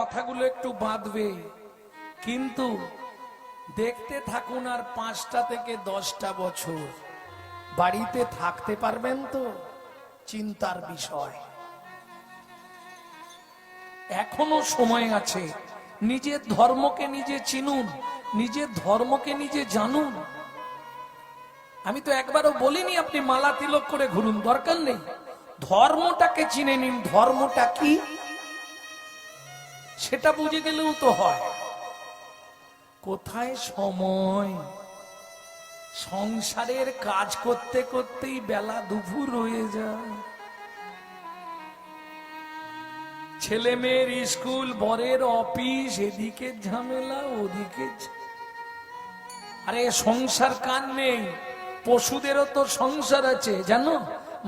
কথাগুলো একটু বাঁধবে, কিন্তু দেখতে থাকুন আর 5টা থেকে 10টা বছর বাড়িতে থাকতে পারবেন তো? চিন্তার বিষয়। এখনো সময় আছে। নিজের ধর্মকে নিজে চিনুন, নিজের ধর্মকে নিজে জানুন। আমি তো একবারও বলিনি আপনি মালা তিলক করে ঘুরুন, দরকার নেই। ধর্মটাকে চিনে নিন, ধর্মটা কি সেটা বুঝে গেলেও তো হয়। কোথায় সময়? সংসারের কাজ করতে করতেই বেলা দুপুর হয়ে যায়। ছেলে মেয়ের স্কুল, বরের অফিস, এদিকে ঝামেলা ওদিকে। আরে সংসার কার নেই? পশুদেরও তো সংসার আছে, জানো?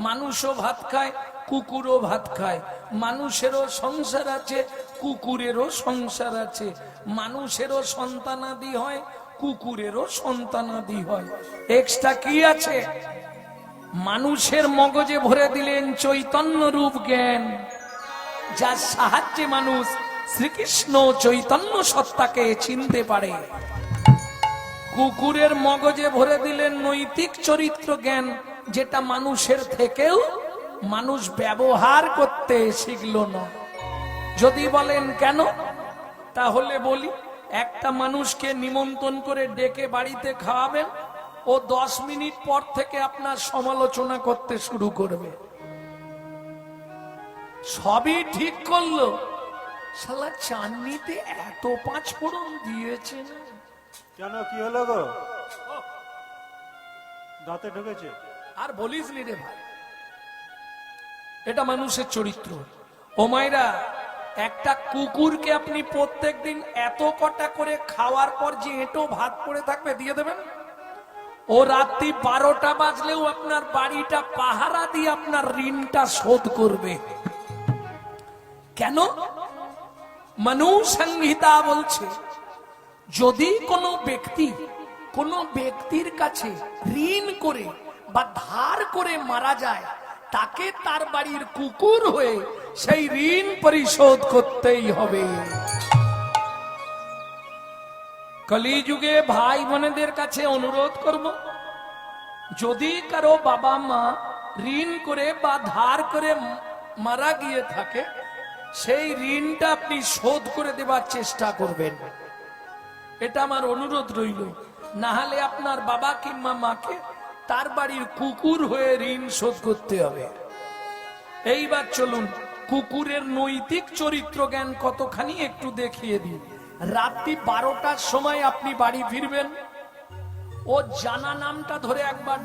মানুষও ভাত খায়, কুকুরও ভাত খায়। মানুষেরও সংসার আছে, কুকুরেরও সংসার আছে। মানুষেরও সন্তানাদি হয়, কুকুরেরও সন্তানাদি হয়। এক্সট্রা কি আছে? মানুষের মগজে ভরে দিলেন চৈতন্য রূপ জ্ঞান, যার সাহায্যে মানুষ শ্রীকৃষ্ণ চৈতন্য সত্তাকে চিনতে পারে। কুকুরের মগজে ভরে দিলেন নৈতিক চরিত্র জ্ঞান, যেটা মানুষের থেকেও মানুষ ব্যবহার করতে শিখল না। যদি বলেন কেন, তাহলে বলি, একটা মানুষকে নিমন্ত্রণ করে ডেকে বাড়িতে খাওয়াবেন, ও 10 মিনিট পর থেকে আপনার সমালোচনা করতে শুরু করবে। সবই ঠিক করলো, শালা চাটনিতে এত 5 ফোড়ন দিয়েছে না। কেন, কি হলো গো? দাঁতে ঢুকেছে? আর বলিস নি রে ভাই, এটা মানুষের চরিত্র। ও মায়েরা, একটা কুকুরকে আপনি প্রত্যেকদিন এত কটা করে খাওয়ার পর যে এঁটো ভাত পড়ে থাকবে দিয়ে দেবেন, ও রাত্রি 12টা বাজলেও আপনার বাড়িটা পাহারা দিয়ে আপনার ঋণটা শোধ করবে। কেন? মনু সংহিতা বলছে, যদি কোনো ব্যক্তির কাছে ঋণ করে বা ধার করে মারা যায়, তাকে তার বাড়ির কুকুর হয়ে সেই ঋণ পরিশোধ করতেই হবে। কলিযুগে ভাই বোনেদের কাছে অনুরোধ করব, যদি কারো বাবা মা ঋণ করে বা ধার করে মারা গিয়ে থাকে, সেই ঋণটা আপনি শোধ করে দেবার চেষ্টা করবেন। এটা আমার অনুরোধ রইল। না হলে আপনার বাবা কিংবা মাকে তার বাড়ির কুকুর হয়ে ঋণ শোধ করতে হবে। এইবার চলুন, কুকুরের নৈতিক চরিত্র জ্ঞান কতখানি একটু দেখিয়ে দিন। রাত্রি 12টার সময় আপনি বাড়ি ফিরবেন, ও জানা নামটা ধরে একবার